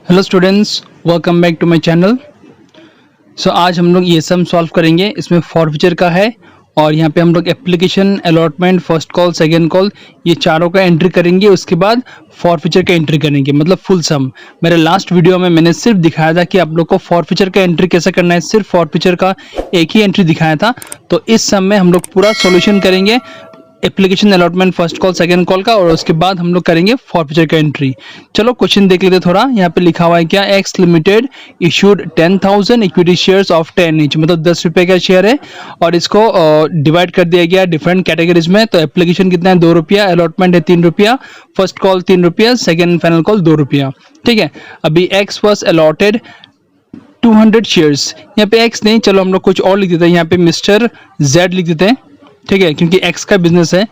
Hello students, welcome back to my channel. आज हम लोग ये सम सॉल्व करेंगे। इसमें फॉरफीचर का है और यहाँ पे हम लोग application, allotment, first call, second call, ये चारों का एंट्री करेंगे। उसके बाद फॉरफीचर का एंट्री करेंगे, मतलब फुल सम। मेरे लास्ट वीडियो में मैंने सिर्फ दिखाया था कि आप लोग को फॉरफीचर का एंट्री कैसे करना है, सिर्फ फॉरफीचर का एक ही एंट्री दिखाया था। तो इस सम में हम लोग पूरा सॉल्यूशन करेंगे application, allotment, first call, second call का, और उसके बाद हम लोग करेंगे फॉरफीचर का एंट्री। चलो क्वेश्चन देख लेते थोड़ा। यहाँ पे लिखा हुआ है क्या, x limited issued 10,000 equity shares of 10 each, मतलब 10 रुपए का शेयर है और इसको डिवाइड कर दिया गया डिफरेंट कैटेगरीज में। तो एप्लीकेशन कितना है, 2 रुपया, अलॉटमेंट है 3 रुपया, फर्स्ट कॉल 3 रुपया, सेकेंड फाइनल कॉल 2 रुपया। ठीक है, अभी एक्स वॉज अलॉटेड 200 शेयर्स। यहाँ पे एक्स नहीं, चलो हम लोग कुछ और लिख देते हैं, यहाँ पे मिस्टर जेड लिख देते हैं। ठीक है, क्योंकि एक्स का बिजनेस है।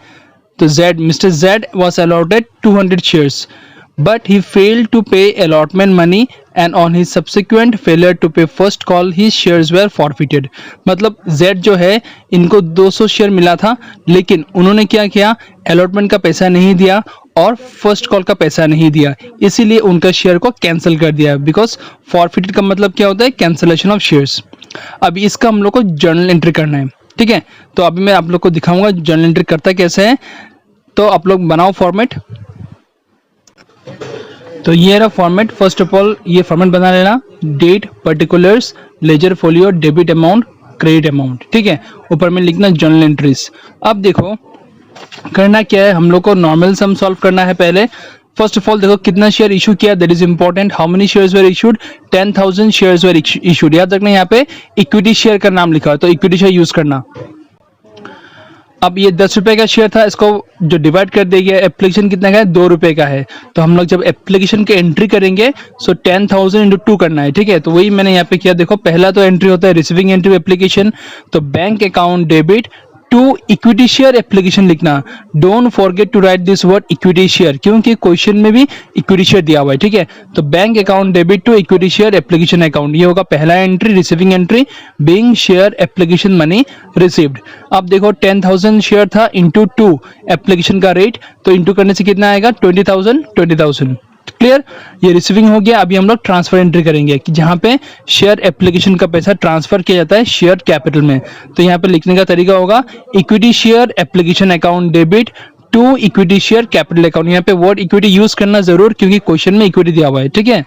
तो Z, mister Z was allotted 200 shares but he failed to pay allotment money and on his subsequent failure to pay first call his shares were forfeited. मतलब जेड जो है, इनको 200 शेयर मिला था, लेकिन उन्होंने क्या किया, अलॉटमेंट का पैसा नहीं दिया और फर्स्ट कॉल का पैसा नहीं दिया, इसीलिए उनका शेयर को कैंसिल कर दिया। बिकॉज फॉरफिटेड का मतलब क्या होता है, कैंसिलेशन ऑफ शेयर्स। अब इसका हम लोग को जर्नल एंट्री करना है। ठीक है, तो अभी मैं आप लोग को दिखाऊंगा जर्नल एंट्री करता कैसे है। तो आप लोग बनाओ फॉर्मेट। तो ये रहा फॉर्मेट। फर्स्ट ऑफ ऑल ये फॉर्मेट बना लेना, date, particulars, ledger folio, debit amount, credit amount. ठीक है, ऊपर में लिखना जर्नल एंट्रीज। अब देखो करना क्या है, हम लोग को नॉर्मल सम सॉल्व करना है पहले। फर्स्ट ऑफ ऑल देखो कितना शेयर इशू किया, that is important. How many shares were issued, 10,000 shares were issued. याद रखना यहाँ पे इक्विटी शेयर का नाम लिखा है, तो इक्विटी शेयर यूज करना। अब ये 10 रुपए का शेयर था, इसको जो डिवाइड कर दिया गया, एप्लीकेशन कितना का है, 2 रुपए का है। तो हम लोग जब एप्लीकेशन के एंट्री करेंगे, सो 10,000 इंटू 2 करना है। ठीक है, तो वही मैंने यहाँ पे किया। देखो पहला तो एंट्री होता है रिसीविंग एंट्री एप्लीकेशन, तो bank account debit to equity share application लिखना। Don't forget to write this word equity share, क्योंकि क्वेश्चन में भी इक्विटी शेयर दिया हुआ है। ठीक है, तो bank account debit to equity share application account, ये होगा पहला entry, receiving entry, being share application money received. अब देखो 10,000 शेयर था इंटू 2 एप्लीकेशन का रेट, तो इंटू करने से कितना आएगा, 20,000। क्लियर, ये रिसीविंग हो गया। अभी हम लोग ट्रांसफर एंट्री करेंगे कि जहां पे शेयर एप्लीकेशन का पैसा ट्रांसफर किया जाता है शेयर कैपिटल में। तो यहाँ पे लिखने का तरीका होगा equity share application account debit to equity share capital account. यहाँ पे वर्ड इक्विटी यूज करना जरूर, क्योंकि क्वेश्चन में इक्विटी दिया हुआ है। ठीक है,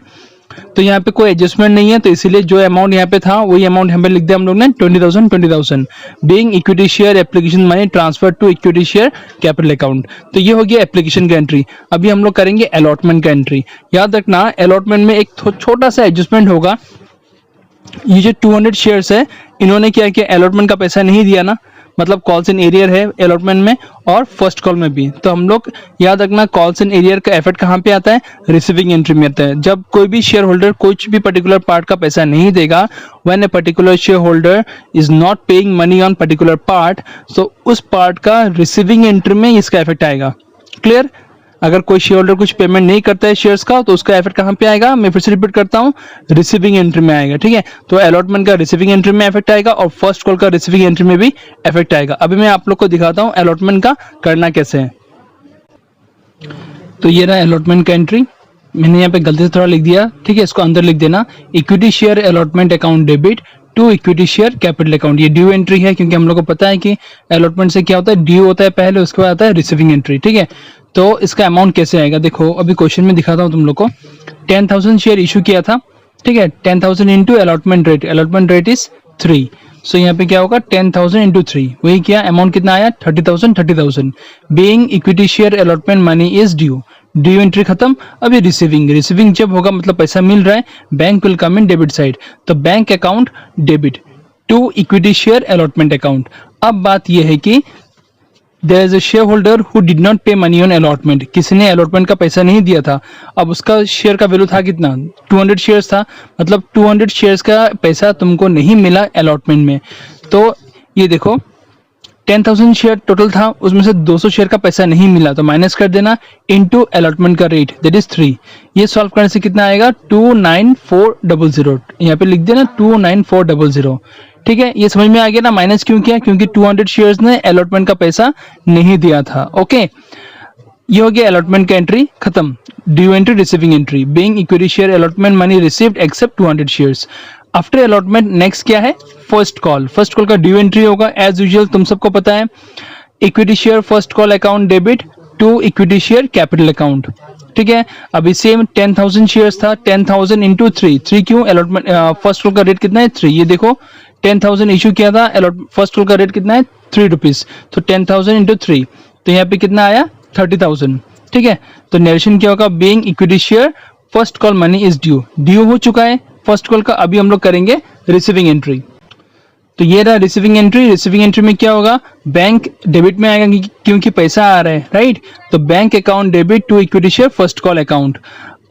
तो यहाँ पे कोई एडजस्टमेंट नहीं है, तो इसीलिए जो अमाउंट यहाँ पे था वही अमाउंट हमें लिख दिया हम लोग ने, 20,000 being equity share application money transfer to equity share capital account. तो ये हो गया एप्लीकेशन का एंट्री। अभी हम लोग करेंगे अलॉटमेंट का एंट्री। याद रखना अलॉटमेंट में एक छोटा सा एडजस्टमेंट होगा। ये जो 200 शेयर्स है, इन्होंने क्या किया, अलॉटमेंट का पैसा नहीं दिया ना, मतलब कॉल्स इन एरियर है अलॉटमेंट में और फर्स्ट कॉल में भी। तो हम लोग याद रखना कॉल्स इन एरियर का इफेक्ट कहाँ पे आता है, रिसीविंग एंट्री में आता है। जब कोई भी शेयर होल्डर कुछ भी पर्टिकुलर पार्ट का पैसा नहीं देगा, when a particular share holder is not paying money on particular part, तो उस पार्ट का रिसीविंग एंट्री में इसका इफेक्ट आएगा। क्लियर, अगर कोई शेयर होल्डर कुछ पेमेंट नहीं करता है शेयर्स का, तो उसका इफेक्ट कहां पे आएगा, मैं फिर से रिपीट करता हूं, रिसीविंग एंट्री में आएगा। ठीक है, तो अलॉटमेंट का रिसीविंग एंट्री में इफेक्ट आएगा और फर्स्ट कॉल का रिसीविंग एंट्री में भी इफेक्ट आएगा। अभी मैं आप लोग को दिखाता हूं अलॉटमेंट का करना कैसे है। तो ये रहा अलॉटमेंट का एंट्री, मैंने यहाँ पे गलती से थोड़ा लिख दिया। ठीक है, इसको अंदर लिख देना, equity share allotment account debit to equity share capital account. ये ड्यू एंट्री है, क्योंकि हम लोग को पता है कि अलॉटमेंट से क्या होता है, ड्यू होता है पहले, उसके बाद आता है रिसीविंग एंट्री। ठीक है, तो इसका अमाउंट कैसे आएगा, देखो अभी क्वेश्चन में दिखाता हूँ तुम लोग को। 10,000 शेयर इशू किया था। ठीक है, 10,000 इंटू अलॉटमेंट रेट इज 3। सो यहाँ पे क्या होगा, 10,000 इंटू 3, वही किया, अमाउंट कितना आया, 30,000। Being equity share allotment money is due entry खत्म। अभी रिसीविंग जब होगा, मतलब पैसा मिल रहा है, bank will come in debit side, तो bank account debit to equity share allotment account. अब बात यह है कि there is a shareholder who did not pay money on allotment, किसी ने अलॉटमेंट का पैसा नहीं दिया था। अब उसका शेयर का वैल्यू था कितना, 200 शेयर्स था, मतलब 200 शेयर्स का पैसा तुमको नहीं मिला अलॉटमेंट में। तो ये देखो 10,000 शेयर टोटल था, उसमें से 200 शेयर का पैसा नहीं मिला, तो माइनस कर देना इनटू अलॉटमेंट का रेट दैट इज 3। ये सॉल्व करने से कितना आएगा, 29400। यहाँ पे लिख देना 29400। ठीक है, ये समझ में आ गया ना, माइनस क्यों किया, क्योंकि 200 शेयर्स ने अलॉटमेंट का पैसा नहीं दिया था। ओके, ये हो गया अलॉटमेंट का एंट्री खत्म। Due entry, receiving entry, being equity share allotment money received except 200 shares. After allotment next क्या है, फर्स्ट कॉल। फर्स्ट कॉल का ड्यू एंट्री होगा एज यूजुअल, तुम सबको पता है, equity share first call account debit to equity share capital account. ठीक है, अभी सेम 10,000 शेयर्स था, 10,000 इंटू 3 क्यों, अलॉटमेंट फर्स्ट कॉल का रेट कितना है 3, ये देखो 10,000 इशू किया था, फर्स्ट कॉल का रेट कितना है 3 रुपीज, तो 10,000 इंटू 3, तो यहाँ पे कितना आया 30,000। ठीक है, तो नरेशन क्या होगा, being equity share first call money is due, due हो चुका है फर्स्ट कॉल का। अभी हम लोग करेंगे रिसीविंग एंट्री। तो ये रहा रिसीविंग एंट्री। रिसीविंग एंट्री में क्या होगा, बैंक डेबिट में आएगा क्योंकि पैसा आ रहा है, राइट। तो bank account debit to equity share first call account.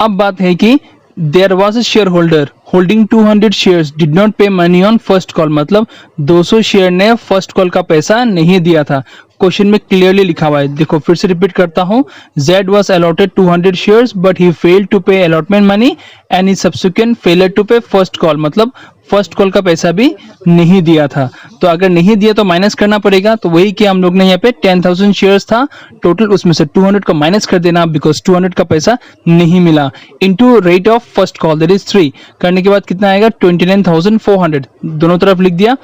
अब बात है कि there was a shareholder holding 200 shares did not pay money on first call, मतलब 200 शेयर ने फर्स्ट कॉल का पैसा नहीं दिया था। क्वेश्चन में क्लियरली लिखा हुआ है, देखो फिर से रिपीट करता हूं, Z was allotted 200 shares but he failed to pay allotment money and his subsequent failure to pay first call, मतलब फर्स्ट कॉल का पैसा भी नहीं दिया था। तो अगर नहीं दिया तो माइनस करना पड़ेगा, तो वही कि हम लोग ने यहाँ पे 10,000 शेयर्स था टोटल, उसमें से 200 को माइनस कर देना बिकॉज 200 का पैसा नहीं मिला, into rate of first call that is 3 करने के बाद कितना आएगा 29,400, दोनों तरफ लिख दिया।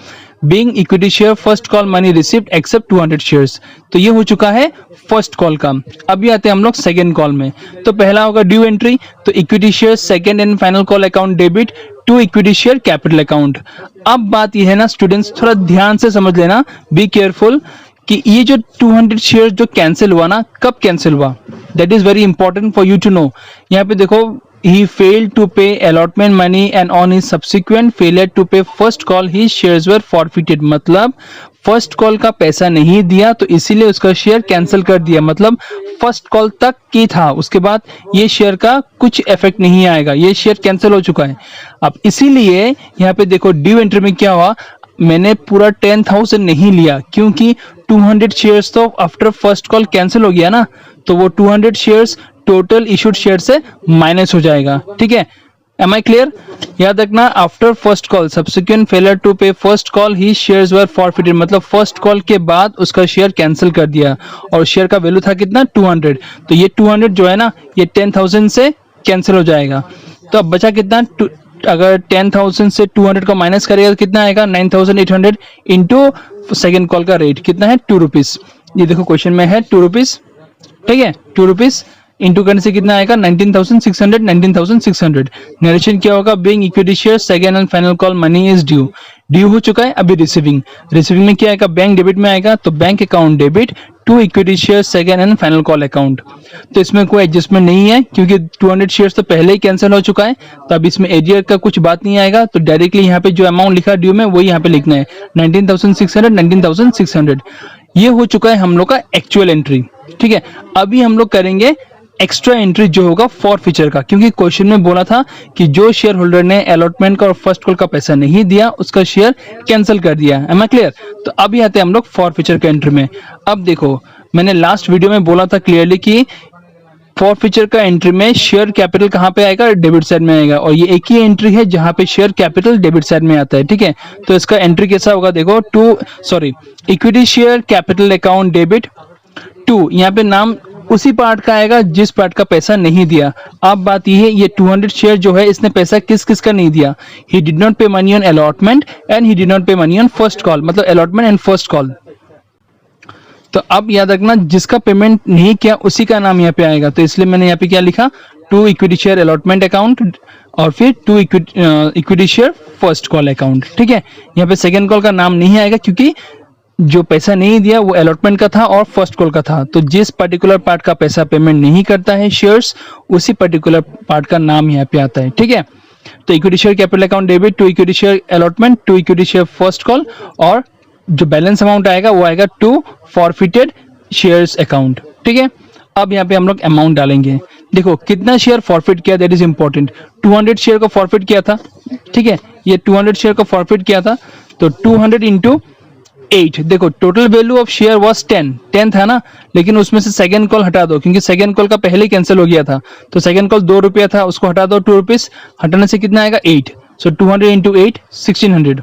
Being equity share first call money received except 200 shares, तो ये हो चुका है फर्स्ट कॉल का। अभी आते हैं हम लोग सेकंड कॉल में। तो पहला होगा ड्यू एंट्री, तो equity share second and final call account debit to equity share capital account. अब बात यह है ना स्टूडेंट्स, थोड़ा ध्यान से समझ लेना, बी केयरफुल, कि ये जो 200 शेयर जो कैंसिल हुआ ना, कब कैंसिल हुआ, that is very important for you to know. यहाँ पे देखो, he failed to pay allotment money and on his subsequent failure to pay first call his shares were forfeited, मतलब फर्स्ट कॉल का पैसा नहीं दिया तो इसीलिए उसका शेयर कैंसिल कर दिया, मतलब फर्स्ट कॉल तक की था, उसके बाद ये शेयर का कुछ इफेक्ट नहीं आएगा, ये शेयर कैंसिल हो चुका है। अब इसीलिए यहाँ पे देखो ड्यू एंट्री में क्या हुआ, मैंने पूरा 10,000 नहीं लिया क्योंकि 200 शेयर्स तो आफ्टर फर्स्ट कॉल कैंसिल हो गया ना, तो वो 200 शेयर्स टोटल इशूड शेयर से माइनस हो जाएगा। ठीक है, एम आई क्लियर? याद रखना, after first call subsequent failure to pay first call he shares were forfeited, मतलब फर्स्ट कॉल के बाद उसका शेयर कैंसिल कर दिया और शेयर का वैल्यू था कितना 200, तो ये 200 जो है ना ये 10,000 से कैंसिल हो जाएगा। तो अब बचा कितना, अगर 10,000 से 200 को माइनस करेगा तो कितना आएगा 9,800 इंटू सेकेंड कॉल का रेट कितना है 2 रुपीज, ये देखो क्वेश्चन में है 2 रुपीज। ठीक है, 2 रुपीज इंटू करने से कितना आएगा 19,600, 19,600। नरेशन क्या होगा, being equity share second and final call money is due, due हो चुका है। अभी रिसीविंग, रिसीविंग में क्या आएगा, बैंक डेबिट में आएगा, तो bank account debit to equity share second and final call account. तो इसमें कोई एडजस्टमेंट नहीं है क्योंकि 200 शेयर्स तो पहले ही कैंसिल हो चुका है, तो अब इसमें एरियर का कुछ बात नहीं आएगा, तो डायरेक्टली यहाँ पे जो अमाउंट लिखा ड्यू में वही यहाँ पे लिखना है 19,600, 19,600। ये हो चुका है हम लोग का एक्चुअल एंट्री। ठीक है, अभी हम लोग करेंगे एक्स्ट्रा एंट्री जो होगा फॉर फीचर का, क्योंकि क्वेश्चन में बोला था कि जो शेयर होल्डर ने अलॉटमेंट का और फर्स्ट कॉल का पैसा नहीं दिया उसका शेयर कैंसिल कर दिया। Am I clear? तो अभी आते हैं हम लोग फॉर फीचर के एंट्री में। अब देखो, मैंने लास्ट वीडियो में बोला था क्लियरली कि फॉर फीचर का एंट्री में शेयर कैपिटल कहाँ पे आएगा, डेबिट साइड में आएगा, और ये एक ही एंट्री है जहां पे शेयर कैपिटल डेबिट साइड में आता है। ठीक है, तो इसका एंट्री कैसा होगा, देखो equity share capital account debit to, यहाँ पे नाम उसी पार्ट का आएगा जिस पार्ट का पैसा नहीं दिया। अब बात यह है, ये 200 शेयर जो है इसने पैसा किस किस का नहीं दिया, he did not pay money on allotment and he did not pay money on first call, मतलब अलॉटमेंट एंड फर्स्ट कॉल। तो अब याद रखना, जिसका पेमेंट नहीं किया उसी का नाम यहाँ पे आएगा, तो इसलिए मैंने यहाँ पे क्या लिखा, to equity share allotment account और फिर to equity share first call account. ठीक है, यहाँ पे सेकेंड कॉल का नाम नहीं आएगा क्योंकि जो पैसा नहीं दिया वो अलॉटमेंट का था और फर्स्ट कॉल का था, तो जिस पर्टिकुलर पार्ट का पैसा पेमेंट नहीं करता है शेयर्स, उसी पर्टिकुलर पार्ट का नाम यहाँ पे आता है। ठीक है, तो equity share capital account debit to equity share allotment to equity share first call, और जो बैलेंस अमाउंट आएगा वो आएगा टू फॉरफिटेड शेयर्स अकाउंट। ठीक है, अब यहाँ पे हम लोग अमाउंट डालेंगे। देखो कितना शेयर फॉरफिट किया, दैट इज इंपॉर्टेंट। 200 शेयर को फॉरफिट किया था। ठीक है, ये 200 शेयर को फॉरफिट किया था, तो 200 इंटू 8, देखो total value of share was 10 था ना, लेकिन उसमें से सेकंड कॉल हटा दो क्योंकि सेकंड कॉल का पहले ही कैंसिल हो गया था, तो सेकंड कॉल 2 रुपया था, उसको हटा दो, 2 रुपीज हटाने से कितना आएगा 8, सो 200 इंटू 8 1600।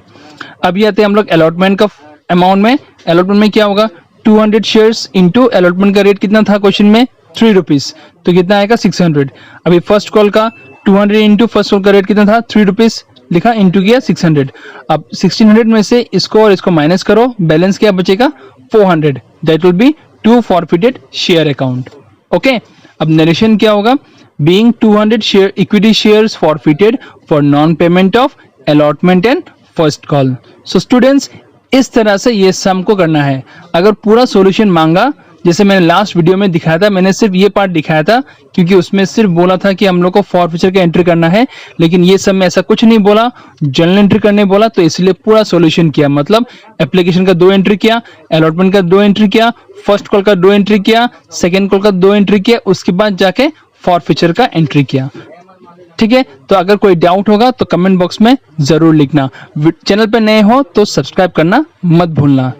अभी आते हैं हम लोग अलॉटमेंट का अमाउंट में। अलॉटमेंट में क्या होगा, 200 शेयर्स इंटू अलॉटमेंट का रेट कितना था क्वेश्चन में 3 रुपीज, तो कितना आएगा 600। अभी फर्स्ट कॉल का 200 इंटू फर्स्ट कॉल का रेट कितना था 3 रुपीज, लिखा इंटू किया 600। अब 1600 में से इसको और इसको माइनस करो, बैलेंस क्या बचेगा 400, that will be 2 forfeited share account. Okay, अब नरेशन क्या होगा, being 200 share equity shares forfeited for non payment of allotment and first call. So students, इस तरह से ये सम को करना है। अगर पूरा सॉल्यूशन मांगा, जैसे मैंने लास्ट वीडियो में दिखाया था, मैंने सिर्फ ये पार्ट दिखाया था क्योंकि उसमें सिर्फ बोला था कि हम लोग को फॉरफीचर का एंट्री करना है, लेकिन ये सब में ऐसा कुछ नहीं बोला, जनरल एंट्री करने बोला, तो इसलिए पूरा सॉल्यूशन किया। मतलब एप्लीकेशन का 2 एंट्री किया, अलॉटमेंट का 2 एंट्री किया, फर्स्ट कॉल का 2 एंट्री किया, सेकेंड कॉल का 2 एंट्री किया, उसके बाद जाके फॉरफीचर का एंट्री किया। ठीक है, तो अगर कोई डाउट होगा तो कमेंट बॉक्स में जरूर लिखना। चैनल पर नए हो तो सब्सक्राइब करना मत भूलना।